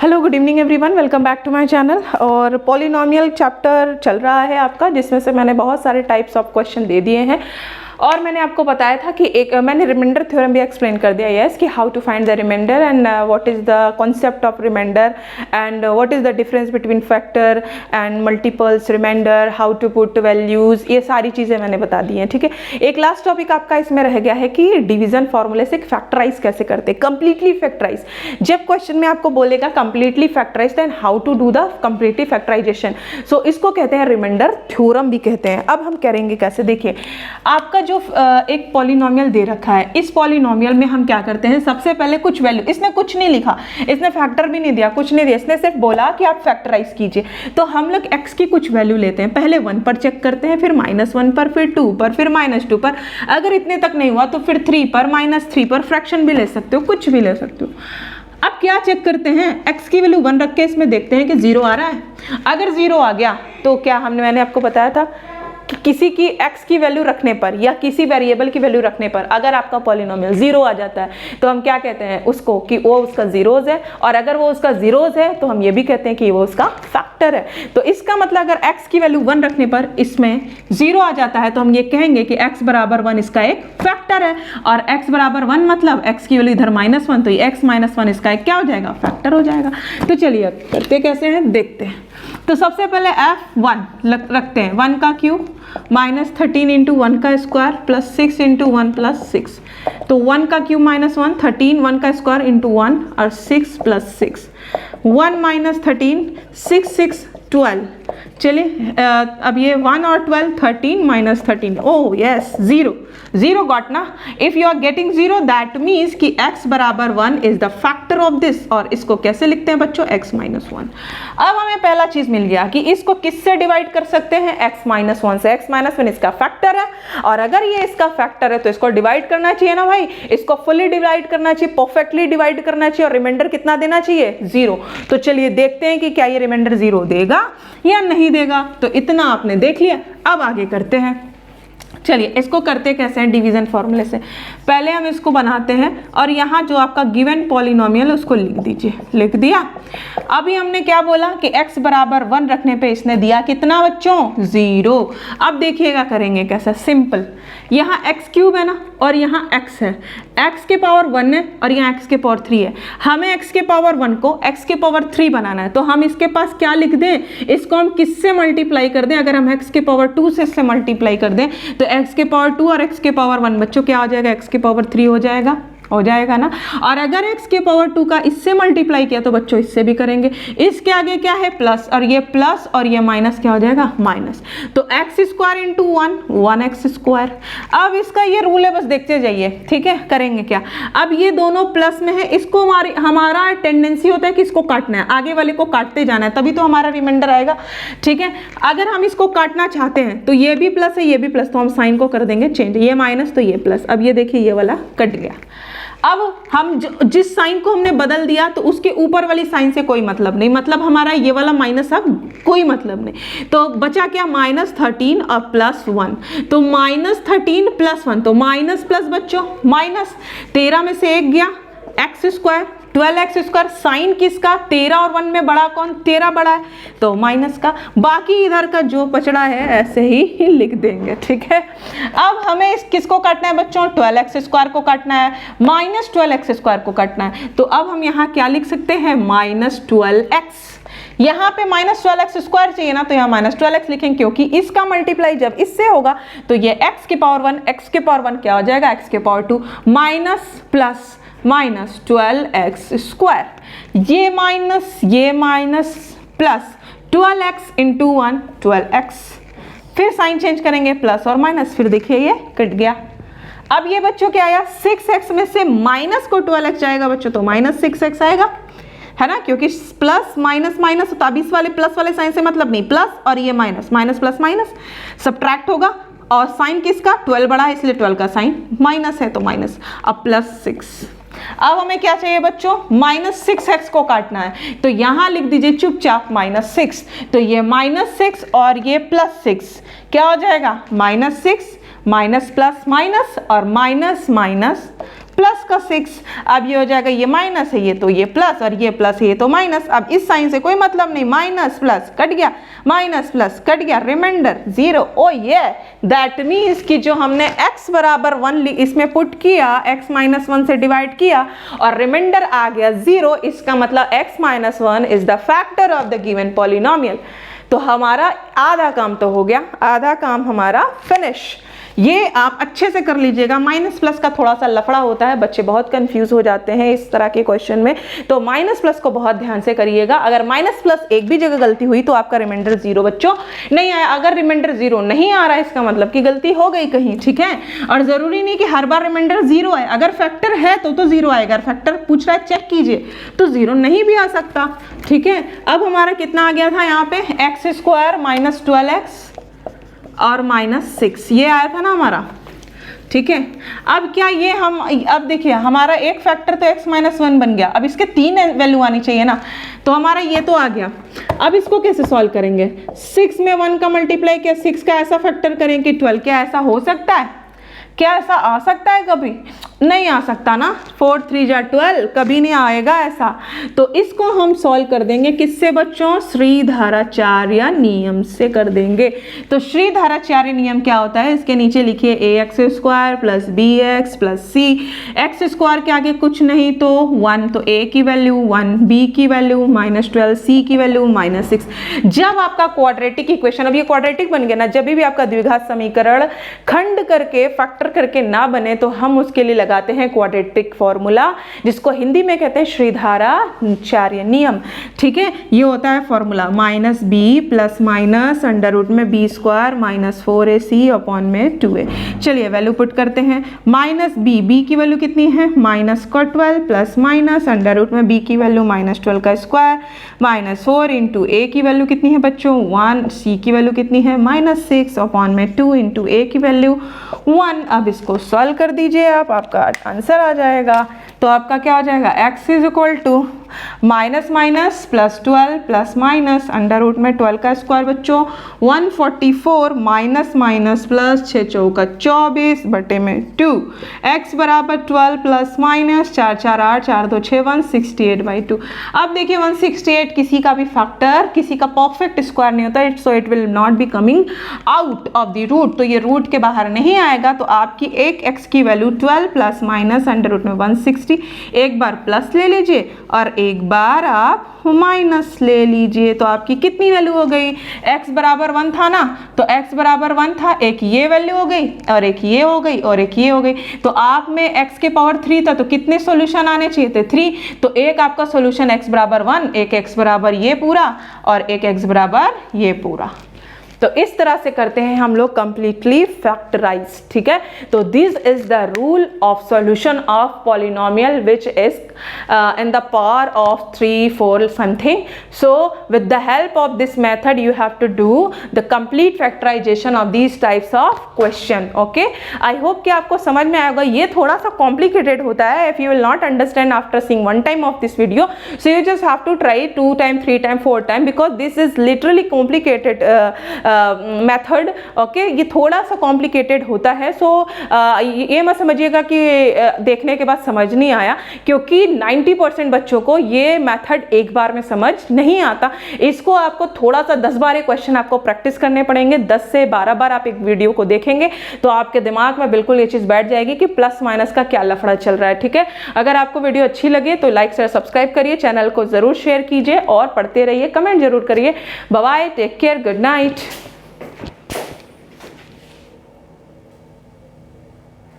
Hello good evening everyone, welcome back to my channel. और polynomial chapter चल रहा है आपका, जिसमें से मैंने बहुत सारे टाइप्स ऑफ क्वेश्चन दे दिए हैं और मैंने आपको बताया था कि मैंने रिमाइंडर थ्योरम भी एक्सप्लेन कर दिया यस कि how to find the remainder and what is the concept of remainder and what is the difference between factor and multiples remainder, how to put values, ये सारी चीज़ें मैंने बता दी हैं। ठीक है, एक लास्ट टॉपिक आपका इसमें रह गया है कि डिवीजन फॉर्मूले से फैक्टराइज कैसे करते हैं, कंप्लीटली फैक्टराइज। जब क्वेश्चन में आपको बोलेगा completely factorise then how to do the completely factorisation, so इसको कहते हैं रिमाइंडर थ्योरम भी कहते हैं। अब हम करेंगे कैसे, देखिए आपका जो एक पॉलिनोमियल दे रखा है, इस पॉलिनोमियल में हम क्या करते हैं, सबसे पहले कुछ वैल्यू, इसने कुछ नहीं लिखा, इसने फैक्टर भी नहीं दिया, कुछ नहीं दिया, इसने सिर्फ बोला कि आप फैक्टराइज कीजिए। तो हम लोग x की कुछ वैल्यू लेते हैं, पहले 1 पर चेक करते हैं, फिर -1 पर, फिर 2 पर, फिर -2 पर। अगर इतने तक नहीं हुआ तो फिर 3 पर, -3 पर, फ्रैक्शन भी ले सकते हो, कुछ भी ले सकते हो। अब क्या चेक करते हैं, x की वैल्यू 1 रख के इसमें देखते हैं कि 0 आ रहा है। अगर 0 आ गया तो क्या मैंने आपको बताया था कि किसी की x की वैल्यू रखने पर या किसी वेरिएबल की वैल्यू रखने पर अगर आपका पॉलिनोमियल 0 आ जाता है तो हम क्या कहते हैं उसको कि वो उसका जीरोज है, और अगर वो उसका जीरोज है तो हम ये भी कहते हैं कि वो उसका फैक्टर है। तो इसका मतलब अगर x की वैल्यू 1 रखने पर इसमें 0 आ जाता है तो हम ये कहेंगे कि x बराबर 1 इसका एक फैक्टर है, और x बराबर 1 मतलब x की वैल्यू इधर -1 तो ये x -1 इसका एक क्या हो जाएगा, फैक्टर हो जाएगा। तो चलिए अब करते कैसे हैं देखते हैं। तो सबसे पहले f1 रखते हैं, 1 का क्यूब -13 इंटू 1 का स्क्वायर प्लस 6 इंटू 1 प्लस 6। तो 1 का क्यूब -1, 13, 1 का स्क्वायर इंटू 1 और 6 प्लस 6, 1 -13, 6 12। चलिए अब ये 1 और 12, 13 -13, ओह यस 0 गॉट ना। If you are getting 0 that means कि x बराबर 1 is the factor of this, और इसको कैसे लिखते हैं बच्चों, x -1। अब हमें पहला चीज मिल गया कि इसको किससे डिवाइड कर सकते हैं, x -1 से। x -1 इसका फैक्टर है, और अगर ये इसका फैक्टर है तो इसको डिवाइड करना चाहिए ना भाई, इसको फुली डिवाइड करना चाहिए, परफेक्टली डिवाइड करना चाहिए, और रिमाइंडर कितना देना चाहिए, 0। तो चलिए देखते हैं कि क्या ये रिमाइंडर 0 देगा या नहीं देगा। तो इतना आपने देख लिया, अब आगे करते हैं। चलिए इसको करते कैसे हैं, डिवीजन फॉर्मूले से। पहले हम इसको बनाते हैं और यहाँ जो आपका गिवन पॉलिनोमियल है उसको लिख दीजिए, लिख दिया। अभी हमने क्या बोला कि x बराबर 1 रखने पे इसने दिया कितना बच्चों, 0। अब देखिएगा करेंगे कैसा, सिंपल। यहाँ x क्यूब है ना और यहाँ x है, x के पावर 1 है और यहाँ x के पावर 3 है। हमें x के पावर 1 को x के पावर 3 बनाना है, तो हम इसके पास क्या लिख दें, इसको हम किससे मल्टीप्लाई कर दें। अगर हम x के पावर 2 से इससे मल्टीप्लाई कर दें तो x के पावर 2 और x के पावर 1 बच्चों क्या हो जाएगा, x के पावर 3 हो जाएगा ना। और अगर x के पावर 2 का इससे मल्टीप्लाई किया तो बच्चों इससे भी करेंगे। इसके आगे क्या है, प्लस, और ये प्लस और ये माइनस क्या हो जाएगा, माइनस। तो x square into 1x square. अब इसका ये रूल है, बस देखते जाइए, ठीक है। करेंगे क्या, अब ये दोनों प्लस में है, इसको हमारा टेंडेंसी होता है कि इसको काटना है, आगे वाले को काटते जाना है, तभी तो हमारा रिमाइंडर आएगा, ठीक है। अगर हम इसको काटना चाहते हैं तो ये भी प्लस है, ये भी प्लस, तो हम साइन को कर देंगे चेंज, ये माइनस तो ये प्लस। अब ये देखिए ये वाला कट गया। अब हम जिस साइन को हमने बदल दिया तो उसके ऊपर वाली साइन से कोई मतलब नहीं, मतलब हमारा ये वाला माइनस अब कोई मतलब नहीं। तो बचा क्या, -13 और +1, तो -13 + 1 तो माइनस प्लस बच्चों माइनस, 13 में से 1 गया, x square 12x square. Sign किसका, 13 और 1 में बड़ा कौन, 13 बड़ा है, तो माइनस का। बाकी इधर का जो बचड़ा है ऐसे ही लिख देंगे, ठीक है। अब हमें किसको काटना है बच्चों, 12x स्क्वायर को काटना है, -12x स्क्वायर को काटना है। तो अब हम यहाँ क्या लिख सकते हैं, -12x। यहाँ पे -12x स्क्वायर चाहिए ना, तो यहाँ -12x लिखेंगे, क्योंकि इसका मल्टीप्लाई जब इससे होगा तो ये x के पावर 1, x के पावर 1 क्या हो जाएगा, x के power 2, minus plus -12x square, ये minus plus 12x into 1 12x। फिर साइन चेंज करेंगे, प्लस और माइनस, फिर देखिए ये कट गया। अब ये बच्चों क्या आया, 6x में से माइनस को 12x जाएगा बच्चों, तो -6x आएगा, है ना, क्योंकि प्लस माइनस माइनस होता, अब इस वाले प्लस वाले साइन से मतलब नहीं, प्लस और ये minus, minus plus minus subtract होगा, और साइन किसका, 12 बड़ा है इसलिए 12 का साइन माइनस है, तो माइनस। अब +6। अब हमें क्या चाहिए बच्चों, -6x को काटना है, तो यहां लिख दीजिए चुपचाप -6। तो ये -6 और ये +6 क्या हो जाएगा, -6 माइनस प्लस माइनस और माइनस माइनस प्लस का 6, अब ये हो जाएगा, ये माइनस है, ये तो ये प्लस, और ये प्लस है, ये तो माइनस। अब इस साइन से कोई मतलब नहीं, माइनस प्लस कट गया, माइनस प्लस कट गया, रिमाइंडर 0। ओ ये दैट मीन्स कि जो हमने x बराबर 1 इसमें पुट किया, x माइनस 1 से डिवाइड किया और रिमाइंडर आ गया 0, इसका मतलब x minus 1 is the factor of the given polynomial. तो हमारा आधा काम तो हो गया, आधा काम हमारा फिनिश। ये आप अच्छे से कर लीजिएगा। माइनस प्लस का थोड़ा सा लफड़ा होता है, बच्चे बहुत कंफ्यूज हो जाते हैं इस तरह के क्वेश्चन में, तो माइनस प्लस को बहुत ध्यान से करिएगा। अगर माइनस प्लस एक भी जगह गलती हुई तो आपका रिमाइंडर 0 बच्चों नहीं आया। अगर रिमाइंडर 0 नहीं आ रहा है इसका मतलब कि गलती हो गई कहीं, ठीक है। और जरूरी नहीं कि हर बार रिमाइंडर 0 आए, अगर फैक्टर है तो 0 आएगा, अगर फैक्टर पूछ रहा है चेक कीजिए तो 0 नहीं भी आ सकता, ठीक है। अब हमारा कितना आ गया था यहाँ पे, एक्स स्क्वायर माइनस 12x और माइनस 6, ये आया था ना हमारा, ठीक है। अब क्या ये हम, अब देखिए हमारा एक फैक्टर तो x माइनस 1 बन गया, अब इसके 3 वैल्यू आनी चाहिए ना, तो हमारा ये तो आ गया। अब इसको कैसे सॉल्व करेंगे, 6 में 1 का मल्टीप्लाई किया, 6 का ऐसा फैक्टर करें कि 12, क्या ऐसा हो सकता है, क्या ऐसा आ सकता है, कभी नहीं आ सकता ना, 4 3 जा 12, कभी नहीं आएगा ऐसा। तो इसको हम सॉल्व कर देंगे किससे बच्चों, श्रीधराचार्य नियम से कर देंगे। तो श्रीधराचार्य नियम क्या होता है, इसके नीचे लिखिए ax square plus bx plus c, x square के आगे कुछ नहीं तो 1, तो a की वैल्यू 1, b की वैल्यू माइनस 12, c की वैल्यू माइनस 6। जब आपका क्वाड्रेटिक इक्वेशन, अब ये क्वाड्रेटिक बन गया ना, जब भी आपका द्विघात समीकरण खंड करके फैक्टर करके ना बने तो हम उसके लिए लगाते हैं क्वाड्रेटिक फॉर्मूला, जिसको हिंदी में कहते हैं श्रीधराचार्य नियम, ठीक है। ये होता है formula minus B plus minus under root में B square minus 4ac upon में 2a। चलिए वैल्यू पुट करते हैं, माइनस बी की वैल्यू कितनी है, माइनस का 12 प्लस माइनस अंडर रूट में b की वैल्यू माइनस 12 का स्क्वायर माइनस 4 इंटू a की वैल्यू कितनी है बच्चों 1, c की वैल्यू कितनी है माइनस 6 अपॉन में 2 इंटू a की वैल्यू 1। अब इसको सॉल्व कर दीजिए आप, आपका आंसर आ जाएगा। तो आपका क्या हो जाएगा, x is equal to minus minus plus 12 plus minus under root में 12 का स्क्वायर बच्चों 144 माइनस माइनस प्लस 6 चौका 24 बटे में 2, x बराबर 12 प्लस माइनस 4 4 8 4 2 6 168/2। अब देखिए 168 किसी का भी फैक्टर, किसी का परफेक्ट स्क्वायर नहीं होता, so it will not be coming out of the root, तो ये रूट के बाहर नहीं आएगा। तो आपकी एक x की value 12 plus minus under root में 160, एक बार प्लस ले लीजिए और एक बार आप माइनस ले लीजिए, तो आपकी कितनी वैल्यू हो गई, x बराबर 1 था ना, तो x बराबर 1 था, एक ये वैल्यू हो गई और एक ये हो गई और एक ये हो गई। तो आप में x के पावर 3 था, तो कितने सॉल्यूशन आने चाहिए थे 3, तो एक आपका सॉल्यूशन x बराबर 1, एक x बराबर ये पूरा और एक x बराबर ये पूरा। तो इस तरह से करते हैं हम लोग कंप्लीटली फैक्टराइज, ठीक है। तो this is the rule of solution of polynomial which is in the power of 3 4 something. So with the help of this method you have to do the complete factorization of these types of question. Okay, I hope कि आपको समझ में आएगा। ये थोड़ा सा complicated होता है, if you will not understand after seeing one time of this video, so you just have to try 2 time 3 time 4 time because this is literally complicated method. Okay, ये थोड़ा सा complicated होता है, so ये मत समझिएगा कि देखने के बाद समझ नहीं आया, क्योंकि 90% बच्चों को ये मेथड एक बार में समझ नहीं आता। इसको आपको थोड़ा सा 10 बार क्वेश्चन आपको प्रैक्टिस करने पड़ेंगे, 10 से 12 बार आप एक वीडियो को देखेंगे तो आपके दिमाग में बिल्कुल ये चीज़ बैठ जाएगी कि प्लस माइनस का क्या लफड़ा चल रहा है, ठीक है। अगर आपको वीडियो अच्छी लगे तो लाइक शेयर सब्सक्राइब करिए, चैनल को ज़रूर शेयर कीजिए और पढ़ते रहिए, कमेंट जरूर करिए। Bye bye, take care, good night.